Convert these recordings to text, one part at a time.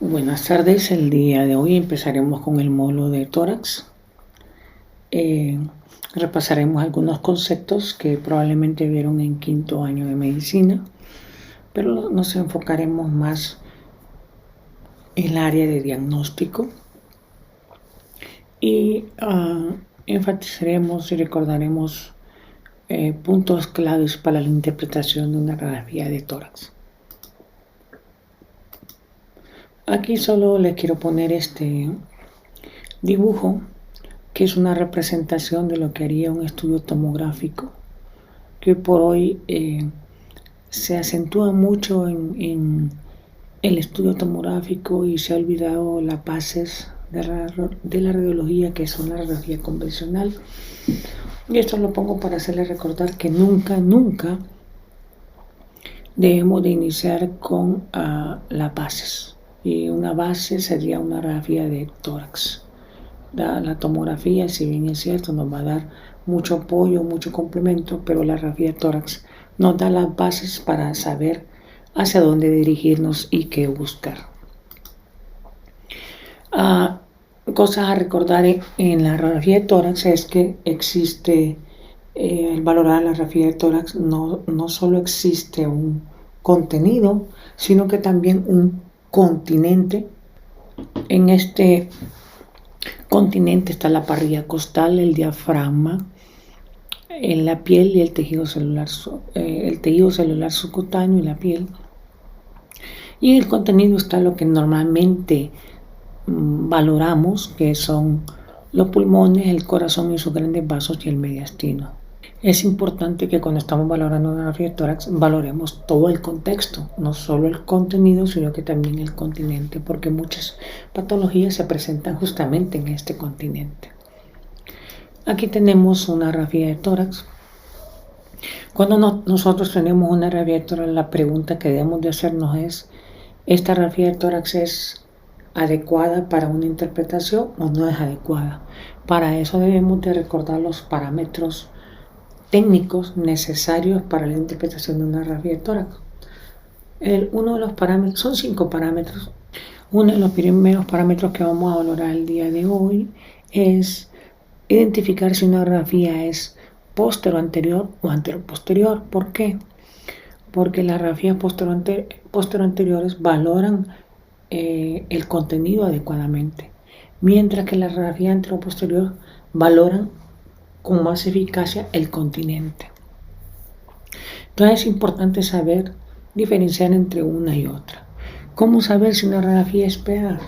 Buenas tardes, el día de hoy empezaremos con el módulo de tórax. Repasaremos algunos conceptos que probablemente vieron en quinto año de medicina, pero nos enfocaremos más en el área de diagnóstico y enfatizaremos y recordaremos puntos claves para la interpretación de una radiografía de tórax. Aquí solo les quiero poner este dibujo, que es una representación de lo que haría un estudio tomográfico, que por hoy se acentúa mucho en el estudio tomográfico y se ha olvidado las bases de la radiología, que son la radiología convencional. Y esto lo pongo para hacerles recordar que nunca debemos de iniciar con las bases. Y una base sería una radiografía de tórax. La tomografía, si bien es cierto, nos va a dar mucho apoyo, mucho complemento, pero la radiografía de tórax nos da las bases para saber hacia dónde dirigirnos y qué buscar. Cosas a recordar en la radiografía de tórax es que existe, al valorar la radiografía de tórax, no solo existe un contenido, sino que también un continente. En este continente está la parrilla costal, el diafragma, en la piel y el tejido celular subcutáneo y la piel. Y en el contenido está lo que normalmente valoramos, que son los pulmones, el corazón y sus grandes vasos y el mediastino. Es importante que cuando estamos valorando una radiografía de tórax valoremos todo el contexto, no solo el contenido, sino que también el continente, porque muchas patologías se presentan justamente en este continente. Aquí tenemos una radiografía de tórax. Cuando nosotros tenemos una radiografía de tórax, la pregunta que debemos de hacernos es: ¿esta radiografía de tórax es adecuada para una interpretación o no es adecuada? Para eso debemos de recordar los parámetros técnicos necesarios para la interpretación de una radiografía de tórax. Uno de los parámetros, son 5 parámetros. Uno de los primeros parámetros que vamos a valorar el día de hoy es identificar si una radiografía es postero-anterior o antero-posterior. ¿Por qué? Porque las radiografías postero-anteriores valoran el contenido adecuadamente, mientras que las radiografías antero-posterior valoran con más eficacia el continente. Entonces es importante saber diferenciar entre una y otra. ¿Cómo saber si una radiografía es PA?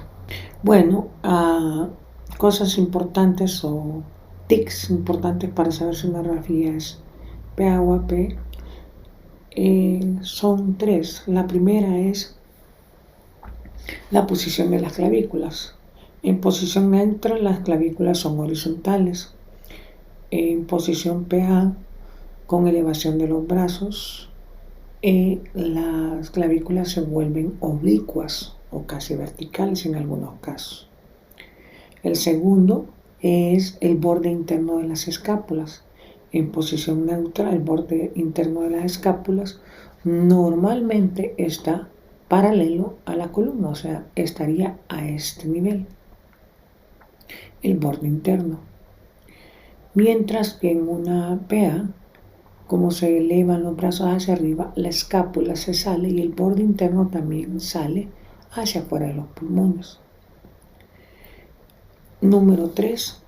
Bueno, cosas importantes o tics importantes para saber si una radiografía es PA o AP son 3. La primera es la posición de las clavículas. En posición neutra las clavículas son horizontales. En posición PA, con elevación de los brazos, las clavículas se vuelven oblicuas o casi verticales en algunos casos. El segundo es el borde interno de las escápulas. En posición neutra, el borde interno de las escápulas normalmente está paralelo a la columna, o sea, estaría a este nivel, el borde interno. Mientras que en una PA, como se elevan los brazos hacia arriba, la escápula se sale y el borde interno también sale hacia afuera de los pulmones. Número 3,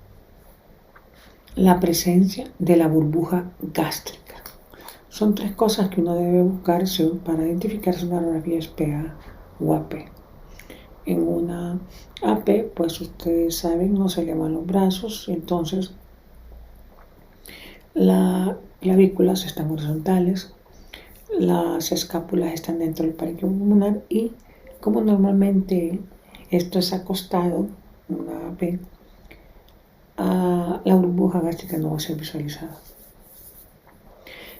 la presencia de la burbuja gástrica. Son 3 cosas que uno debe buscar para identificar si una radiografía es PA o AP. En una AP, pues ustedes saben, no se elevan los brazos, entonces las clavículas están horizontales, las escápulas están dentro del parénquima pulmonar y como normalmente esto es acostado, una AP, la burbuja gástrica no va a ser visualizada.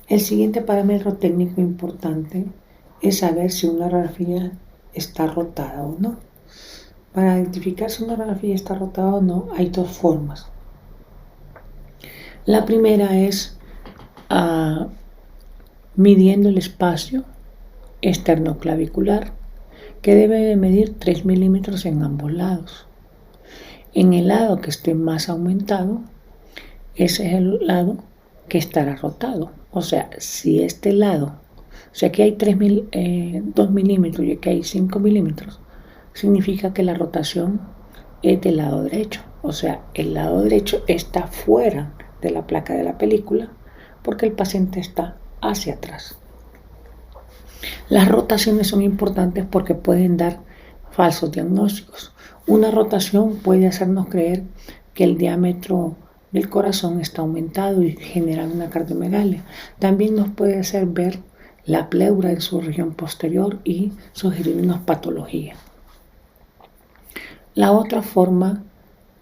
El siguiente parámetro técnico importante es saber si una radiografía está rotada o no. Para identificar si una radiografía está rotada o no, hay 2 formas. La primera es midiendo el espacio esternoclavicular, que debe de medir 3 milímetros en ambos lados. En el lado que esté más aumentado, ese es el lado que estará rotado. O sea, si este lado, o sea, aquí hay 2 milímetros y aquí hay 5 milímetros, significa que la rotación es del lado derecho. O sea, el lado derecho está fuera de la placa de la película porque el paciente está hacia atrás. Las rotaciones son importantes porque pueden dar falsos diagnósticos. Una rotación puede hacernos creer que el diámetro del corazón está aumentado y generar una cardiomegalia. También nos puede hacer ver la pleura en su región posterior y sugerirnos patología. La otra forma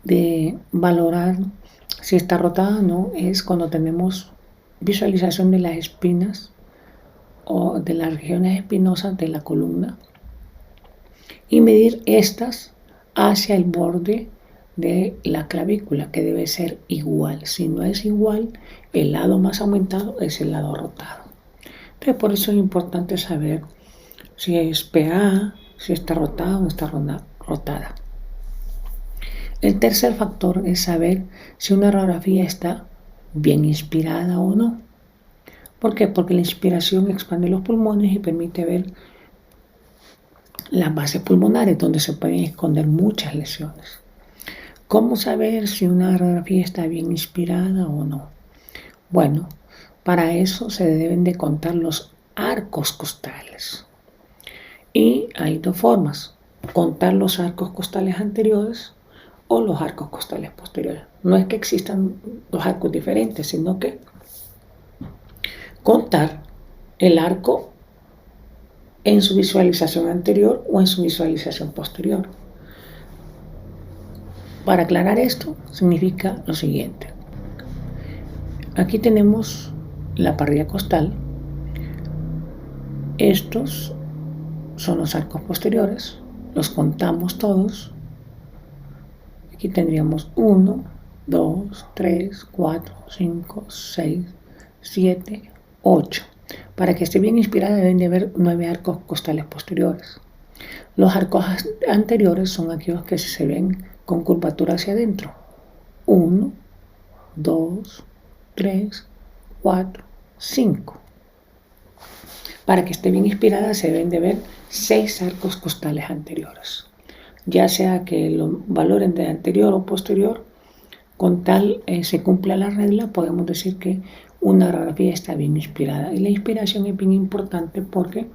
de valorar si está rotada o no es cuando tenemos visualización de las espinas o de las regiones espinosas de la columna y medir estas hacia el borde de la clavícula, que debe ser igual. Si no es igual, el lado más aumentado es el lado rotado. Entonces, por eso es importante saber si es PA, si está rotada o no está rotada. El tercer factor es saber si una radiografía está bien inspirada o no. ¿Por qué? Porque la inspiración expande los pulmones y permite ver las bases pulmonares donde se pueden esconder muchas lesiones. ¿Cómo saber si una radiografía está bien inspirada o no? Bueno, para eso se deben de contar los arcos costales. Y hay dos formas: contar los arcos costales anteriores o los arcos costales posteriores. No es que existan dos arcos diferentes, sino que contar el arco en su visualización anterior o en su visualización posterior. Para aclarar esto, significa lo siguiente. Aquí tenemos la parrilla costal. Estos son los arcos posteriores. Los contamos todos. Aquí tendríamos 1, 2, 3, 4, 5, 6, 7, 8. Para que esté bien inspirada deben de haber 9 arcos costales posteriores. Los arcos anteriores son aquellos que se ven con curvatura hacia adentro. 1, 2, 3, 4, 5. Para que esté bien inspirada se deben de ver 6 arcos costales anteriores. Ya sea que lo valoren de anterior o posterior, con tal se cumpla la regla, podemos decir que una radiografía está bien inspirada. Y la inspiración es bien importante porque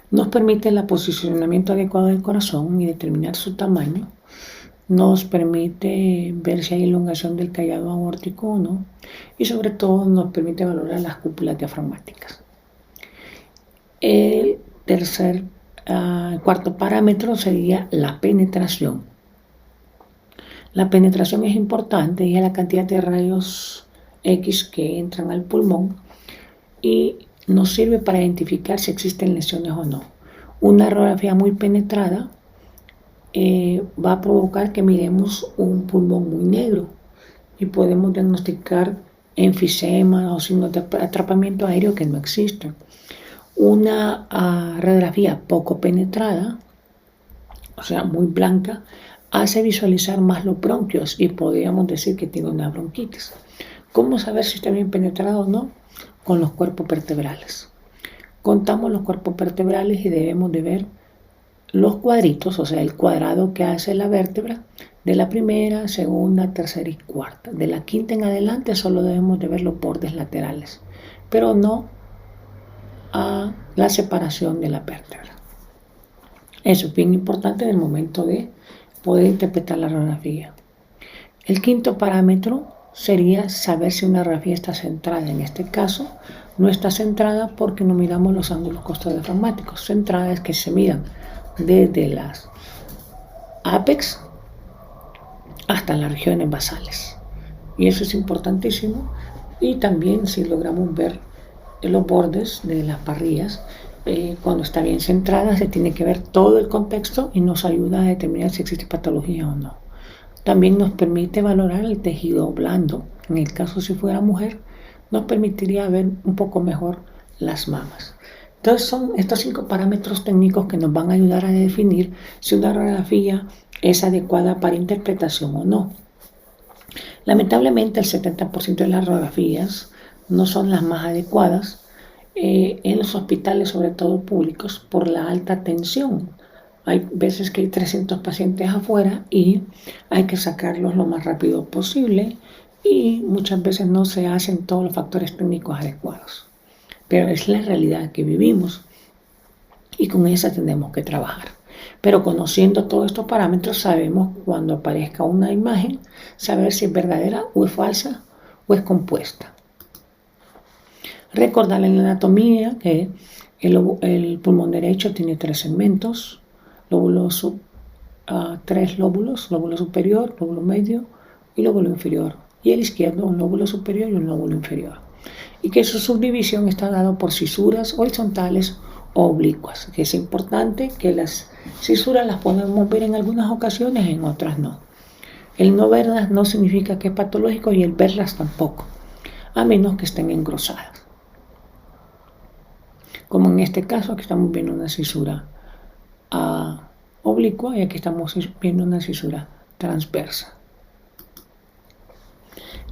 nos permite el posicionamiento adecuado del corazón y determinar su tamaño. Nos permite ver si hay elongación del callado aórtico o no. Y sobre todo nos permite valorar las cúpulas diafragmáticas. El cuarto parámetro sería la penetración. La penetración es importante y es la cantidad de rayos X que entran al pulmón y nos sirve para identificar si existen lesiones o no. Una radiografía muy penetrada va a provocar que miremos un pulmón muy negro y podemos diagnosticar enfisema o signos de atrapamiento aéreo que no existen. Una radiografía poco penetrada, o sea, muy blanca, hace visualizar más los bronquios y podríamos decir que tiene una bronquitis. ¿Cómo saber si está bien penetrado o no? Con los cuerpos vertebrales. Contamos los cuerpos vertebrales y debemos de ver los cuadritos, o sea, el cuadrado que hace la vértebra de la primera, segunda, tercera y cuarta. De la quinta en adelante solo debemos de ver los bordes laterales, pero no a la separación de la vértebra. Eso es bien importante en el momento de poder interpretar la radiografía. El quinto parámetro sería saber si una radiografía está centrada. En este caso, no está centrada porque no miramos los ángulos costodiafragmáticos. Centrada es que se miran desde las ápex hasta las regiones basales. Y eso es importantísimo. Y también si logramos ver los bordes de las parrillas, cuando está bien centrada, se tiene que ver todo el contexto y nos ayuda a determinar si existe patología o no. También nos permite valorar el tejido blando. En el caso si fuera mujer, nos permitiría ver un poco mejor las mamas. Entonces son estos 5 parámetros técnicos que nos van a ayudar a definir si una radiografía es adecuada para interpretación o no. Lamentablemente el 70% de las radiografías no son las más adecuadas en los hospitales, sobre todo públicos, por la alta tensión. Hay veces que hay 300 pacientes afuera y hay que sacarlos lo más rápido posible y muchas veces no se hacen todos los factores técnicos adecuados. Pero es la realidad que vivimos y con esa tenemos que trabajar. Pero conociendo todos estos parámetros sabemos cuando aparezca una imagen, saber si es verdadera o es falsa o es compuesta. Recordar en la anatomía que el pulmón derecho tiene 3 segmentos, tres lóbulos, lóbulo superior, lóbulo medio y lóbulo inferior. Y el izquierdo un lóbulo superior y un lóbulo inferior. Y que su subdivisión está dada por cisuras horizontales o oblicuas, que es importante que las cisuras las podemos ver en algunas ocasiones, en otras no. El no verlas no significa que es patológico y el verlas tampoco, a menos que estén engrosadas. Como en este caso, aquí estamos viendo una cisura oblicua y aquí estamos viendo una cisura transversa.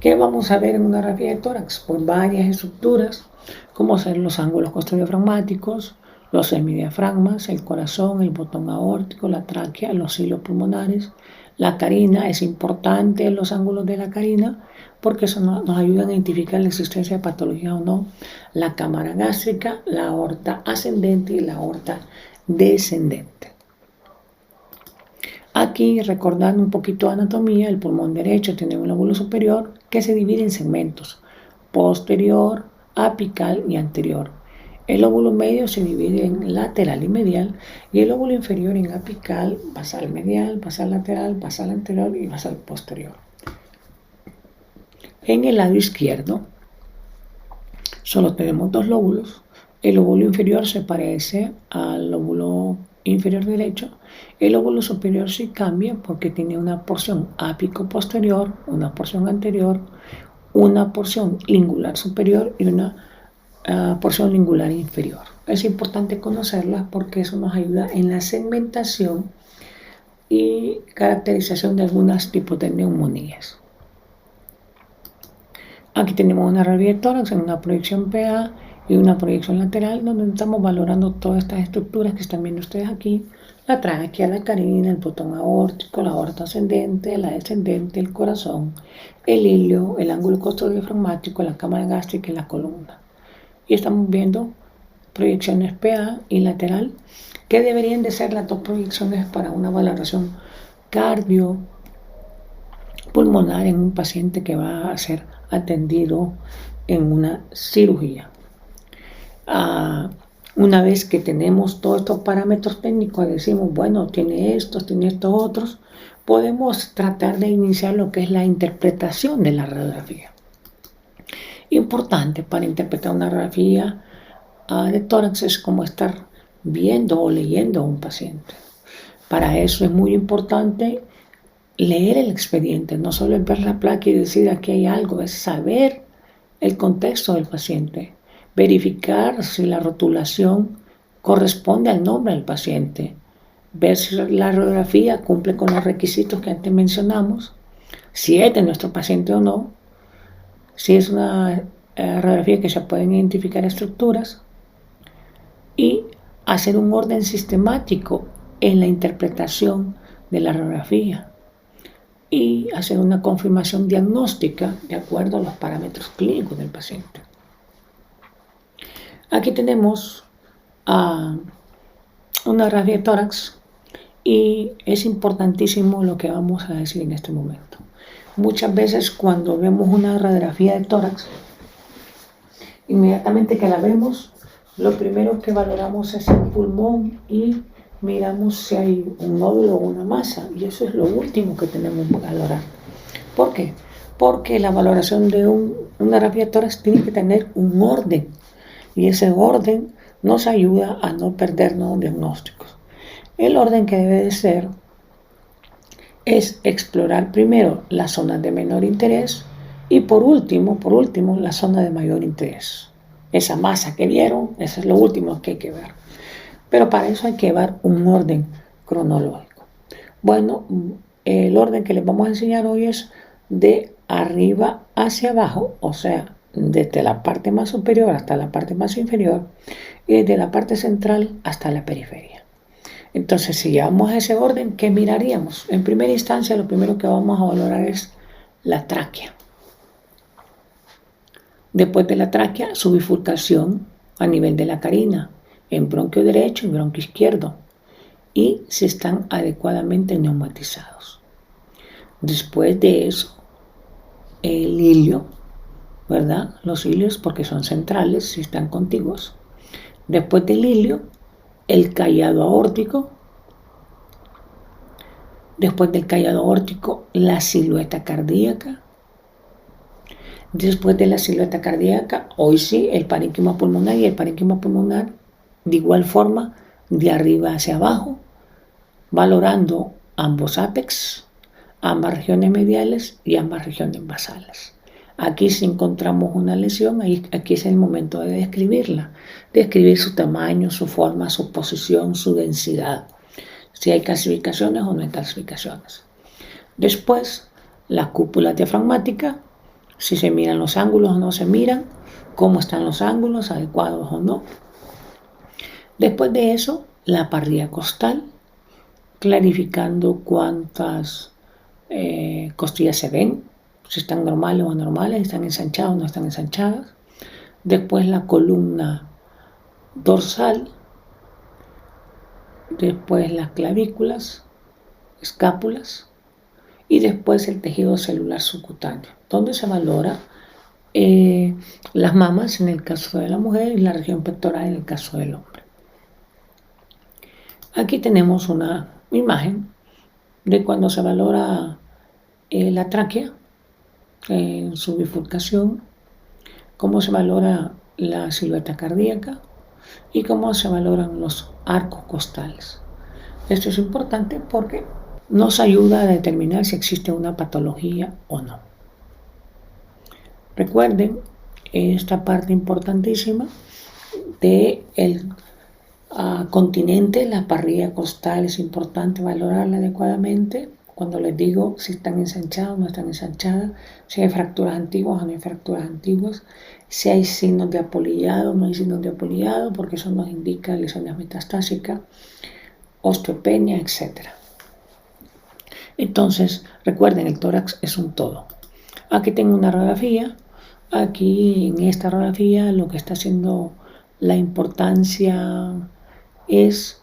¿Qué vamos a ver en una radiografía de tórax? Pues varias estructuras, como son los ángulos costodiafragmáticos, los semidiafragmas, el corazón, el botón aórtico, la tráquea, los hilos pulmonares, la carina. Es importante los ángulos de la carina porque eso nos ayuda a identificar la existencia de patología o no. La cámara gástrica, la aorta ascendente y la aorta descendente. Aquí, recordando un poquito de anatomía, el pulmón derecho tiene un lóbulo superior que se divide en segmentos: posterior, apical y anterior. El lóbulo medio se divide en lateral y medial, y el lóbulo inferior en apical, basal medial, basal lateral, basal anterior y basal posterior. En el lado izquierdo solo tenemos 2 lóbulos. El lóbulo inferior se parece al lóbulo inferior derecho. El lóbulo superior sí cambia porque tiene una porción ápico posterior, una porción anterior, una porción lingular superior y una porción lingular inferior. Es importante conocerlas porque eso nos ayuda en la segmentación y caracterización de algunos tipos de neumonías. Aquí tenemos una radiografía de tórax en una proyección PA y una proyección lateral donde estamos valorando todas estas estructuras que están viendo ustedes aquí: la tráquea, la carina, el botón aórtico, la aorta ascendente, la descendente, el corazón, el ilio, el ángulo costodiafragmático, la cámara gástrica y la columna. Y estamos viendo proyecciones PA y lateral, que deberían de ser las 2 proyecciones para una valoración cardiopulmonar en un paciente que va a ser atendido en una cirugía. Una vez que tenemos todos estos parámetros técnicos, decimos, bueno, tiene estos otros, podemos tratar de iniciar lo que es la interpretación de la radiografía. Importante para interpretar una radiografía de tórax es como estar viendo o leyendo a un paciente. Para eso es muy importante leer el expediente, no solo es ver la placa y decir aquí hay algo, es saber el contexto del paciente, verificar si la rotulación corresponde al nombre del paciente, ver si la radiografía cumple con los requisitos que antes mencionamos, si es de nuestro paciente o no, si es una radiografía que se pueden identificar estructuras, y hacer un orden sistemático en la interpretación de la radiografía y hacer una confirmación diagnóstica de acuerdo a los parámetros clínicos del paciente. Aquí tenemos una radiografía de tórax y es importantísimo lo que vamos a decir en este momento. Muchas veces cuando vemos una radiografía de tórax, inmediatamente que la vemos, lo primero que valoramos es el pulmón y miramos si hay un nódulo o una masa, y eso es lo último que tenemos que valorar. ¿Por qué? Porque la valoración de una radiografía de tórax tiene que tener un orden, y ese orden nos ayuda a no perdernos diagnósticos. El orden que debe de ser es explorar primero las zonas de menor interés y por último la zona de mayor interés. esa masa que vieron, eso es lo último que hay que ver. Pero para eso hay que llevar un orden cronológico. Bueno, el orden que les vamos a enseñar hoy es de arriba hacia abajo, o sea, desde la parte más superior hasta la parte más inferior y desde la parte central hasta la periferia. Entonces, si llevamos ese orden, ¿qué miraríamos? En primera instancia, lo primero que vamos a valorar es la tráquea. Después de la tráquea, su bifurcación a nivel de la carina, en bronquio derecho y bronquio izquierdo, y si están adecuadamente neumatizados. Después de eso, el hilio, ¿verdad? Los hilios, porque son centrales, si están contiguos. Después del hilio, el callado aórtico. Después del callado aórtico, la silueta cardíaca. Después de la silueta cardíaca, hoy sí, el parénquima pulmonar, y el parénquima pulmonar de igual forma, de arriba hacia abajo, valorando ambos ápex, ambas regiones mediales y ambas regiones basales. Aquí si encontramos una lesión, aquí es el momento de describirla, describir su tamaño, su forma, su posición, su densidad, si hay calcificaciones o no hay calcificaciones. Después, la cúpula diafragmática, si se miran los ángulos o no se miran, cómo están los ángulos, adecuados o no. Después de eso, la parrilla costal, clarificando cuántas costillas se ven, si están normales o anormales, si están ensanchadas o no están ensanchadas. Después la columna dorsal, después las clavículas, escápulas y después el tejido celular subcutáneo, donde se valora las mamas en el caso de la mujer y la región pectoral en el caso del hombre. Aquí tenemos una imagen de cuando se valora la tráquea en su bifurcación, cómo se valora la silueta cardíaca y cómo se valoran los arcos costales. Esto es importante porque nos ayuda a determinar si existe una patología o no. Recuerden esta parte importantísima del continente, la parrilla costal es importante valorarla adecuadamente. Cuando les digo si están ensanchadas o no están ensanchadas, si hay fracturas antiguas o no hay fracturas antiguas, si hay signos de apolillado o no hay signos de apolillado, porque eso nos indica lesiones metastásicas, osteopenia, etc. Entonces, recuerden, el tórax es un todo. Aquí tengo una radiografía. Aquí en esta radiografía lo que está haciendo la importancia es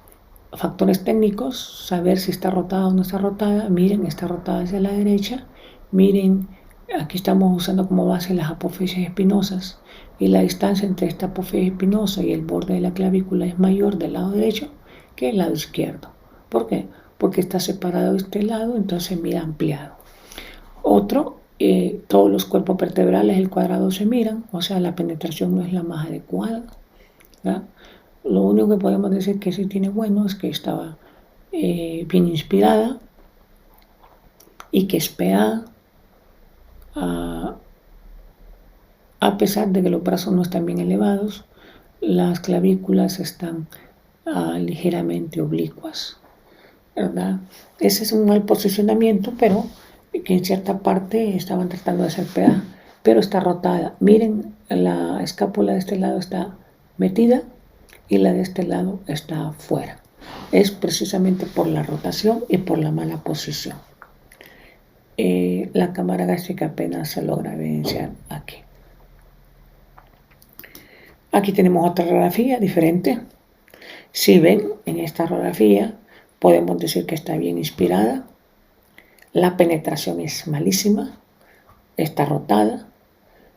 factores técnicos, saber si está rotada o no está rotada. Miren, está rotada hacia la derecha. Miren, aquí estamos usando como base las apófisis espinosas y la distancia entre esta apófisis espinosa y el borde de la clavícula es mayor del lado derecho que el lado izquierdo. ¿Por qué? Porque está separado de este lado, entonces mira ampliado. Otro, todos los cuerpos vertebrales, el cuadrado se miran, o sea, la penetración no es la más adecuada, ¿verdad? Lo único que podemos decir que sí tiene bueno es que estaba bien inspirada y que es PA, a pesar de que los brazos no están bien elevados, las clavículas están ligeramente oblicuas, ¿verdad? Ese es un mal posicionamiento, pero que en cierta parte estaban tratando de hacer PA, pero está rotada. Miren, la escápula de este lado está metida y la de este lado está fuera. Es precisamente por la rotación y por la mala posición. La cámara gástrica apenas se logra evidenciar aquí. Aquí tenemos otra radiografía diferente. Si ven en esta radiografía, podemos decir que está bien inspirada. La penetración es malísima, está rotada.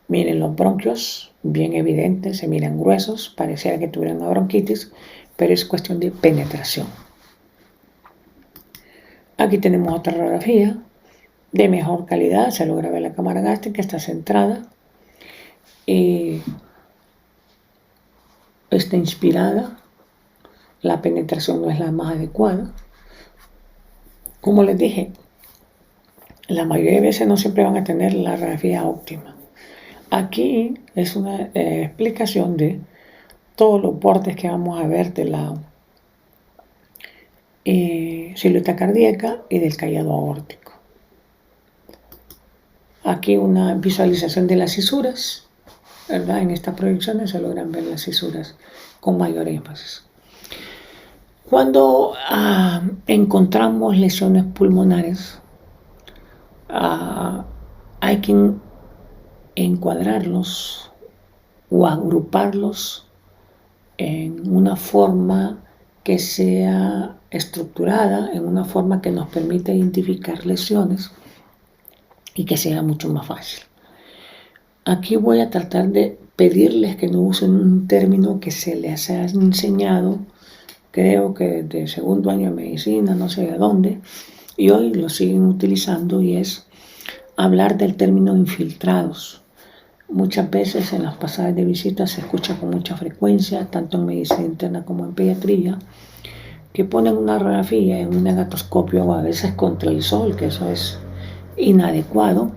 Miren los bronquios, bien evidentes, se miran gruesos, pareciera que tuvieran una bronquitis, pero es cuestión de penetración. Aquí tenemos otra radiografía de mejor calidad, se logra ver la cámara gástrica, está centrada, está inspirada, la penetración no es la más adecuada. Como les dije, la mayoría de veces no siempre van a tener la radiografía óptima. Aquí es una explicación de todos los bordes que vamos a ver de la silueta cardíaca y del callado aórtico. Aquí una visualización de las cisuras, ¿verdad? En estas proyecciones se logran ver las cisuras con mayor énfasis. Cuando encontramos lesiones pulmonares, hay que encuadrarlos o agruparlos en una forma que sea estructurada, en una forma que nos permita identificar lesiones y que sea mucho más fácil. Aquí voy a tratar de pedirles que no usen un término que se les ha enseñado, creo que desde segundo año de medicina, no sé de dónde, y hoy lo siguen utilizando, y es hablar del término infiltrados. Muchas veces en las pasadas de visita se escucha con mucha frecuencia, tanto en medicina interna como en pediatría, que ponen una radiografía en un negatoscopio o a veces contra el sol, que eso es inadecuado.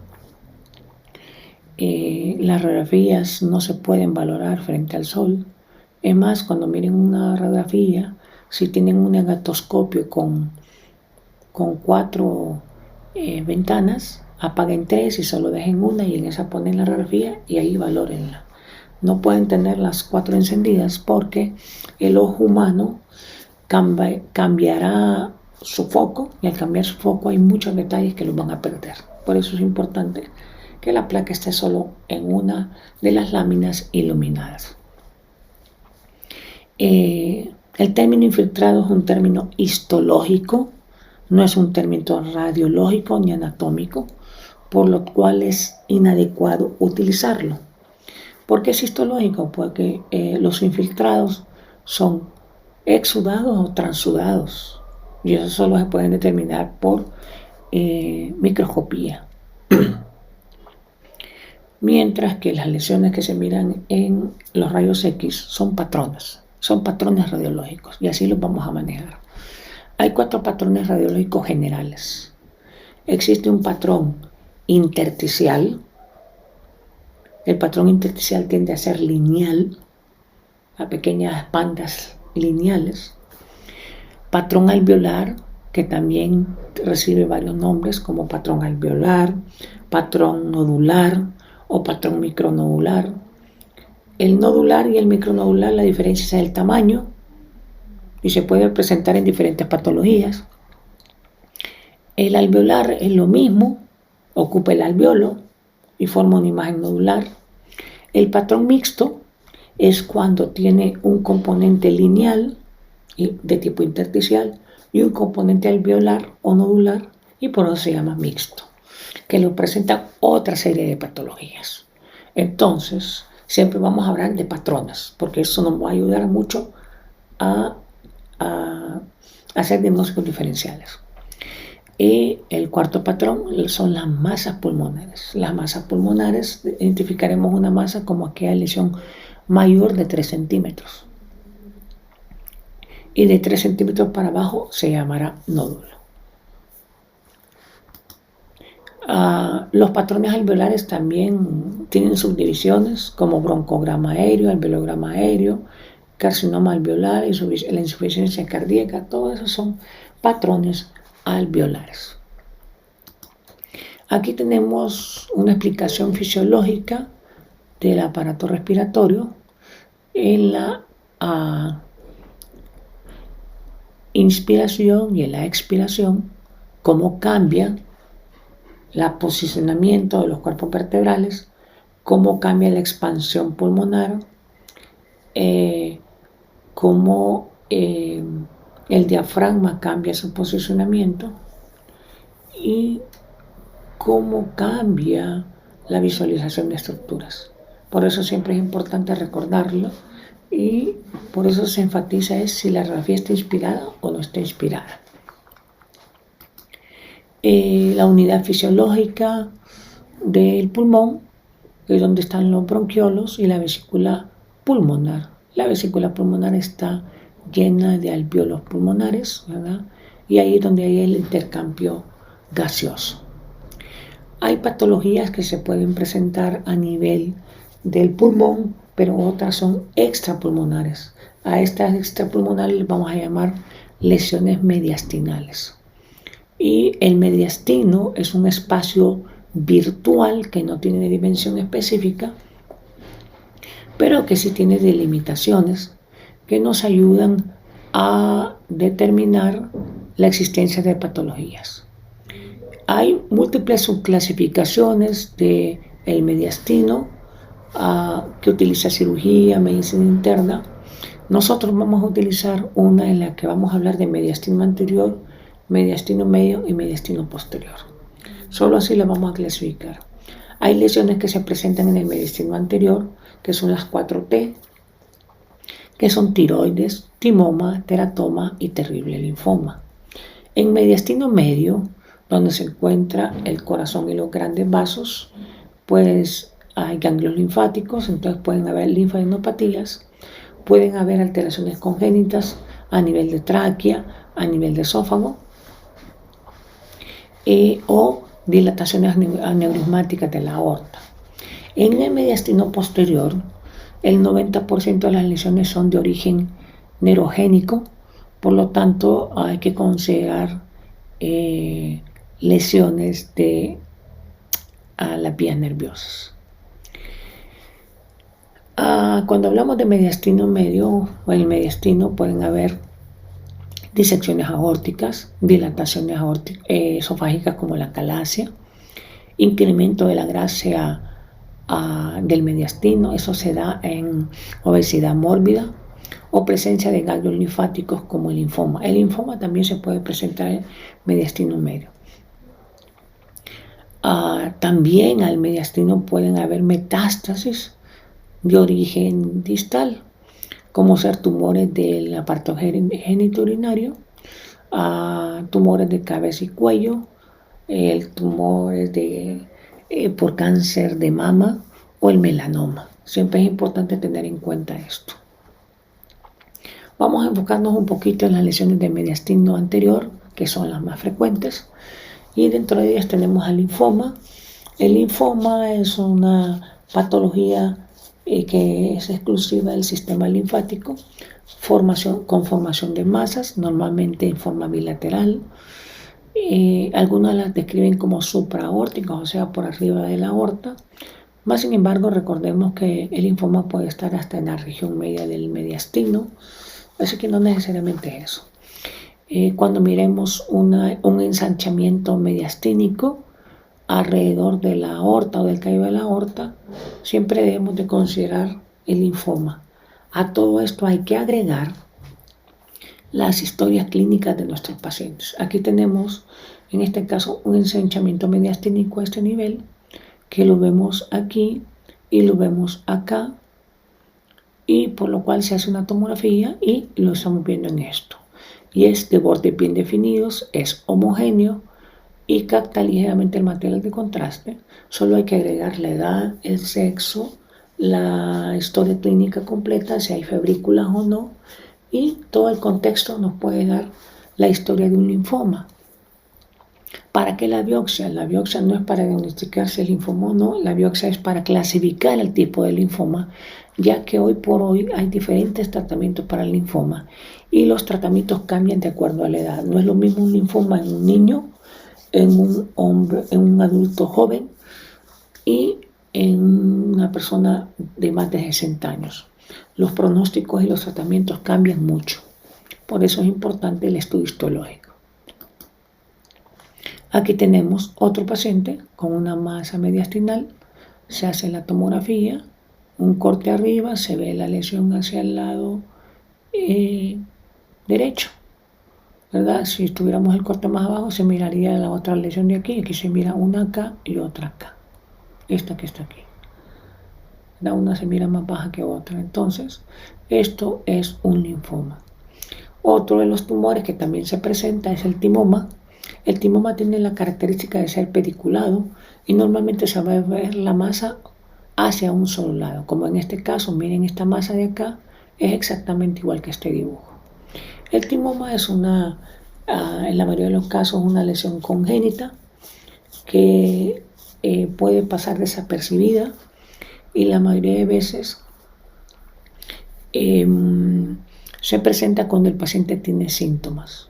Las radiografías no se pueden valorar frente al sol. Es más, cuando miren una radiografía, si tienen un negatoscopio con 4 ventanas, apaguen 3 y solo dejen una, y en esa ponen la radiografía y ahí valórenla. No pueden tener las 4 encendidas porque el ojo humano cambiará su foco, y al cambiar su foco hay muchos detalles que los van a perder. Por eso es importante que la placa esté solo en una de las láminas iluminadas. El término infiltrado es un término histológico, no es un término radiológico ni anatómico, por lo cual es inadecuado utilizarlo. ¿Por qué es histológico? Porque los infiltrados son exudados o transudados, y eso solo se pueden determinar por microscopía. Mientras que las lesiones que se miran en los rayos X son patrones radiológicos, y así los vamos a manejar. Hay 4 patrones radiológicos generales. Existe un patrón intersticial. El patrón intersticial tiende a ser lineal, a pequeñas bandas lineales. Patrón alveolar, que también recibe varios nombres, como patrón alveolar, patrón nodular o patrón micronodular. El nodular y el micronodular, la diferencia es el tamaño y se puede presentar en diferentes patologías. El alveolar es lo mismo, ocupa el alveolo y forma una imagen nodular. El patrón mixto es cuando tiene un componente lineal de tipo intersticial y un componente alveolar o nodular, y por eso se llama mixto, que lo presenta otra serie de patologías. Entonces, siempre vamos a hablar de patrones, porque eso nos va a ayudar mucho a hacer diagnósticos diferenciales. Y el cuarto patrón son las masas pulmonares. Las masas pulmonares, identificaremos una masa como aquella lesión mayor de 3 centímetros. Y de 3 centímetros para abajo se llamará nódulo. Los patrones alveolares también tienen subdivisiones como broncograma aéreo, alveolograma aéreo, carcinoma alveolar y la insuficiencia cardíaca. Todos esos son patrones alveolares. Aquí tenemos una explicación fisiológica del aparato respiratorio en la inspiración y en la expiración, cómo cambia el posicionamiento de los cuerpos vertebrales, cómo cambia la expansión pulmonar, cómo el diafragma cambia su posicionamiento y cómo cambia la visualización de estructuras. Por eso siempre es importante recordarlo, y por eso se enfatiza es si la radiografía está inspirada o no está inspirada. La unidad fisiológica del pulmón es donde están los bronquiolos y la vesícula pulmonar. La vesícula pulmonar está llena de alvéolos pulmonares, ¿verdad? Y ahí es donde hay el intercambio gaseoso. Hay patologías que se pueden presentar a nivel del pulmón, pero otras son extrapulmonares. A estas extrapulmonares les vamos a llamar lesiones mediastinales. Y el mediastino es un espacio virtual que no tiene dimensión específica, pero que sí tiene delimitaciones que nos ayudan a determinar la existencia de patologías. Hay múltiples subclasificaciones del mediastino que utiliza cirugía, medicina interna. Nosotros vamos a utilizar una en la que vamos a hablar de mediastino anterior, mediastino medio y mediastino posterior. Solo así la vamos a clasificar. Hay lesiones que se presentan en el mediastino anterior, que son las 4T, que son tiroides, timoma, teratoma y terrible linfoma. En mediastino medio, donde se encuentra el corazón y los grandes vasos, pues hay ganglios linfáticos, entonces pueden haber linfadenopatías, pueden haber alteraciones congénitas a nivel de tráquea, a nivel de esófago, o dilataciones aneurismáticas de la aorta. En el mediastino posterior, el 90% de las lesiones son de origen neurogénico, por lo tanto hay que considerar lesiones de las vías nerviosas. Cuando hablamos de mediastino medio o el mediastino, pueden haber disecciones aórticas, dilataciones esofágicas como la calasia, incremento de la grasa del mediastino, eso se da en obesidad mórbida, o presencia de ganglios linfáticos como el linfoma. El linfoma también se puede presentar en mediastino medio. También al mediastino pueden haber metástasis de origen distal, como ser tumores del aparato genitourinario, tumores de cabeza y cuello, tumores por cáncer de mama o el melanoma. Siempre es importante tener en cuenta esto. Vamos a enfocarnos un poquito en las lesiones de mediastino anterior, que son las más frecuentes, y dentro de ellas tenemos al linfoma. El linfoma es una patología que es exclusiva del sistema linfático, con formación de masas, normalmente en forma bilateral. Algunas las describen como supraaórticas, o sea, por arriba de la aorta. Más sin embargo, recordemos que el linfoma puede estar hasta en la región media del mediastino, así que no necesariamente es eso. Cuando miremos un ensanchamiento mediastínico alrededor de la aorta o del callo de la aorta, siempre debemos de considerar el linfoma. A todo esto hay que agregar las historias clínicas de nuestros pacientes. Aquí tenemos, en este caso, un ensanchamiento mediastínico a este nivel, que lo vemos aquí y lo vemos acá, y por lo cual se hace una tomografía y lo estamos viendo en esto. Y es de bordes bien definidos, es homogéneo y capta ligeramente el material de contraste. Solo hay que agregar la edad, el sexo, la historia clínica completa, si hay febrículas o no, y todo el contexto nos puede dar la historia de un linfoma. ¿Para qué la biopsia? La biopsia no es para diagnosticar si el linfoma o no, la biopsia es para clasificar el tipo de linfoma, ya que hoy por hoy hay diferentes tratamientos para el linfoma y los tratamientos cambian de acuerdo a la edad. No es lo mismo un linfoma en un niño, en un hombre, en un adulto joven y en una persona de más de 60 años. Los pronósticos y los tratamientos cambian mucho. Por eso es importante el estudio histológico. Aquí tenemos otro paciente con una masa mediastinal. Se hace la tomografía, un corte arriba, se ve la lesión hacia el lado derecho, ¿verdad? Si tuviéramos el corte más abajo, se miraría la otra lesión de aquí. Aquí se mira una acá y otra acá. Esta que está aquí. Una se mira más baja que otra. Entonces, esto es un linfoma. Otro de los tumores que también se presenta es el timoma. El timoma tiene la característica de ser pediculado y normalmente se va a ver la masa hacia un solo lado. Como en este caso, miren esta masa de acá, es exactamente igual que este dibujo. El timoma es en la mayoría de los casos, una lesión congénita que puede pasar desapercibida y la mayoría de veces se presenta cuando el paciente tiene síntomas.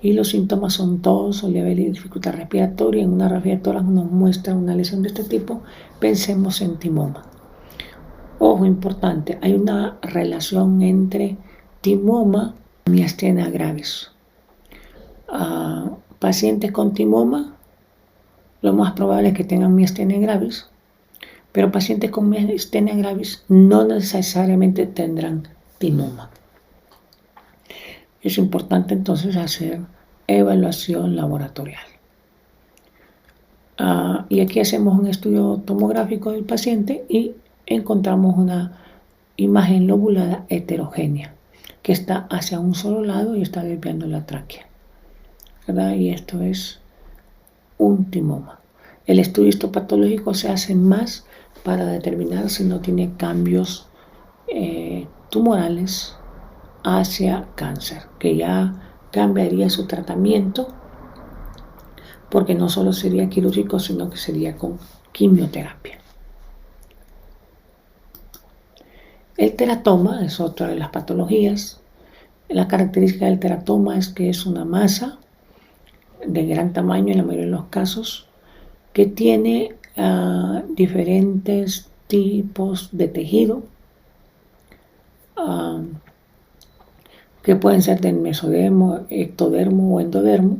Y los síntomas son tos, olivar y dificultad respiratoria. En una radiografía de tórax nos muestra una lesión de este tipo, pensemos en timoma. Ojo importante, hay una relación entre timoma y miastenia gravis. Pacientes con timoma, lo más probable es que tengan miastenia gravis, pero pacientes con miastenia gravis no necesariamente tendrán timoma. Es importante entonces hacer evaluación laboratorial. Y aquí hacemos un estudio tomográfico del paciente y encontramos una imagen lobulada heterogénea que está hacia un solo lado y está desviando la tráquea, ¿verdad? Y esto es un timoma. El estudio histopatológico se hace más para determinar si no tiene cambios tumorales hacia cáncer, que ya cambiaría su tratamiento, porque no solo sería quirúrgico, sino que sería con quimioterapia. El teratoma es otra de las patologías. La característica del teratoma es que es una masa de gran tamaño en la mayoría de los casos, que tiene diferentes tipos de tejido, que pueden ser del mesodermo, ectodermo o endodermo,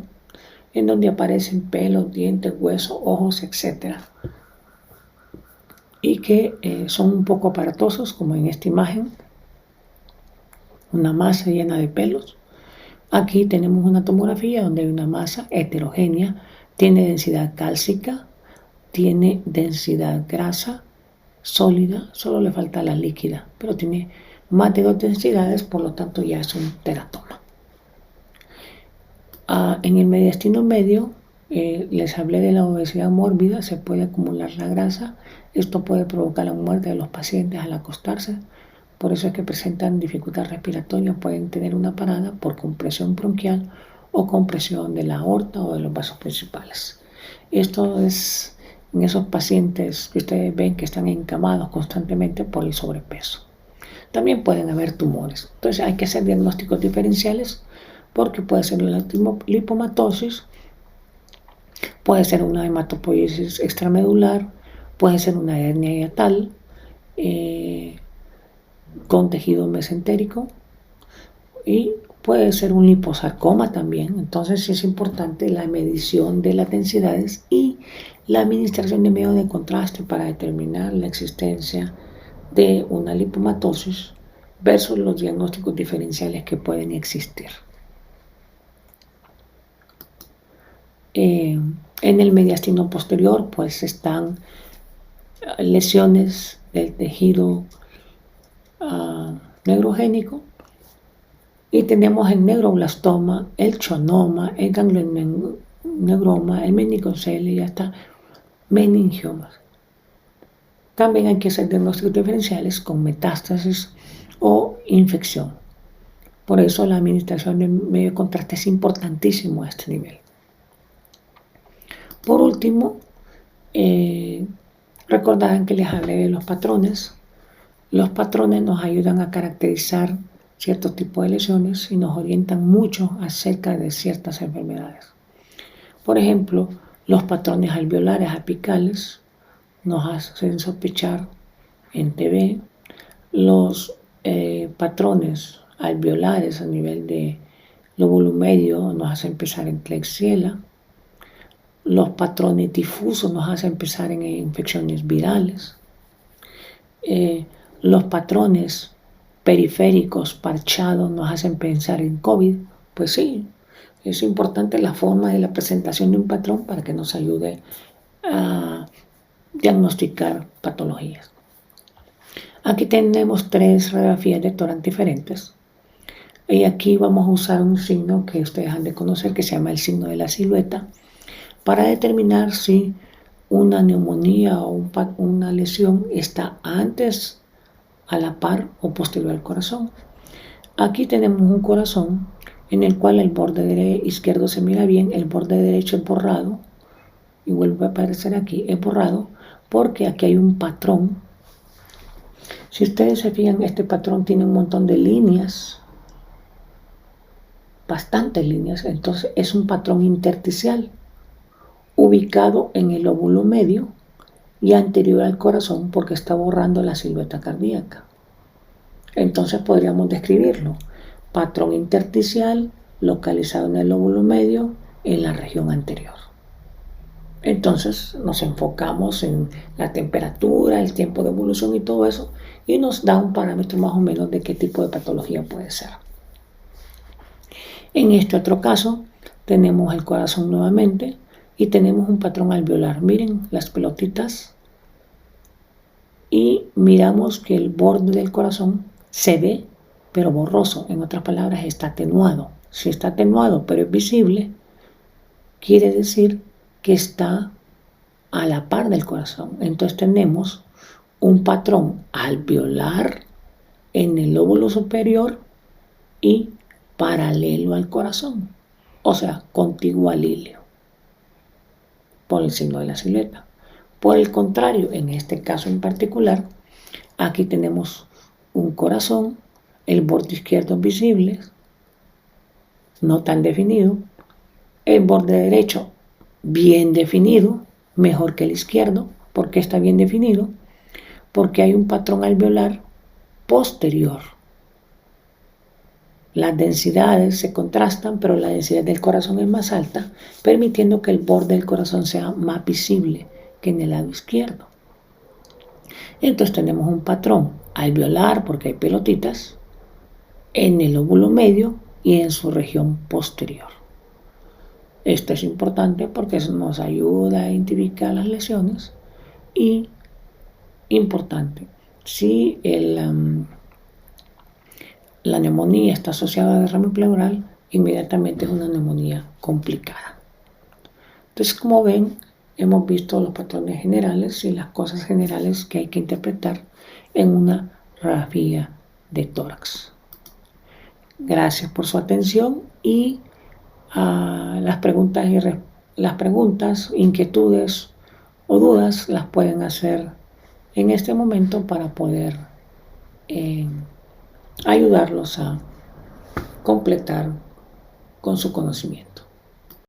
en donde aparecen pelos, dientes, huesos, ojos, etc. Y que son un poco aparatosos, como en esta imagen, una masa llena de pelos. Aquí tenemos una tomografía donde hay una masa heterogénea, tiene densidad cálcica, tiene densidad grasa, sólida, solo le falta la líquida, pero tiene más de 2 densidades, por lo tanto ya es un teratoma. En el mediastino medio, les hablé de la obesidad mórbida, se puede acumular la grasa, esto puede provocar la muerte de los pacientes al acostarse, por eso es que presentan dificultad respiratoria, pueden tener una parada por compresión bronquial o compresión de la aorta o de los vasos principales. Esto es en esos pacientes que ustedes ven que están encamados constantemente por el sobrepeso. También pueden haber tumores, entonces hay que hacer diagnósticos diferenciales, porque puede ser una lipomatosis, puede ser una hematopoiesis extramedular, puede ser una hernia hiatal con tejido mesentérico y puede ser un liposarcoma también. Entonces es importante la medición de las densidades y la administración de medios de contraste para determinar la existencia de una lipomatosis versus los diagnósticos diferenciales que pueden existir. En el mediastino posterior pues están lesiones del tejido neurogénico y tenemos el neuroblastoma, el schwannoma, el ganglioneuroma, el meningoceles y hasta meningiomas. También hay que hacer diagnósticos diferenciales con metástasis o infección. Por eso la administración de medio de contraste es importantísimo a este nivel. Por último, recordarán que les hablé de los patrones. Los patrones nos ayudan a caracterizar ciertos tipos de lesiones y nos orientan mucho acerca de ciertas enfermedades. Por ejemplo, los patrones alveolares apicales nos hacen sospechar en TB. Los patrones alveolares a nivel de lóbulo medio nos hacen pensar en Klebsiella. Los patrones difusos nos hacen pensar en infecciones virales. Los patrones periféricos parchados nos hacen pensar en COVID. Pues sí, es importante la forma de la presentación de un patrón para que nos ayude a diagnosticar patologías. Aquí tenemos 3 radiografías de tórax diferentes. Y aquí vamos a usar un signo que ustedes han de conocer que se llama el signo de la silueta, para determinar si una neumonía o una lesión está antes, a la par o posterior al corazón. Aquí tenemos un corazón en el cual el borde izquierdo se mira bien, el borde derecho es borrado, y vuelve a aparecer aquí, es borrado, porque aquí hay un patrón Si ustedes se fijan, este patrón tiene un montón de líneas, bastantes líneas, entonces es un patrón intersticial, ubicado en el lóbulo medio y anterior al corazón porque está borrando la silueta cardíaca. Entonces podríamos describirlo: patrón intersticial localizado en el lóbulo medio en la región anterior. Entonces nos enfocamos en la temperatura, el tiempo de evolución y todo eso, y nos da un parámetro más o menos de qué tipo de patología puede ser. En este otro caso tenemos el corazón nuevamente y tenemos un patrón alveolar. Miren las pelotitas y miramos que el borde del corazón se ve pero borroso, en otras palabras está atenuado. Si está atenuado pero es visible, quiere decir que está a la par del corazón. Entonces tenemos un patrón alveolar en el lóbulo superior y paralelo al corazón, o sea, contiguo al ilio, por el signo de la silueta. Por el contrario, en este caso en particular, aquí tenemos un corazón, el borde izquierdo visible, no tan definido, el borde derecho bien definido, mejor que el izquierdo. ¿Por qué está bien definido? Porque hay un patrón alveolar posterior. Las densidades se contrastan, pero la densidad del corazón es más alta, permitiendo que el borde del corazón sea más visible que en el lado izquierdo. Entonces tenemos un patrón alveolar, porque hay pelotitas, en el lóbulo medio y en su región posterior. Esto es importante porque eso nos ayuda a identificar las lesiones. Y importante, si la neumonía está asociada a derrame pleural, inmediatamente es una neumonía complicada. Entonces, como ven, hemos visto los patrones generales y las cosas generales que hay que interpretar en una radiografía de tórax. Gracias por su atención y las preguntas, inquietudes o dudas las pueden hacer en este momento para poder ayudarlos a completar con su conocimiento.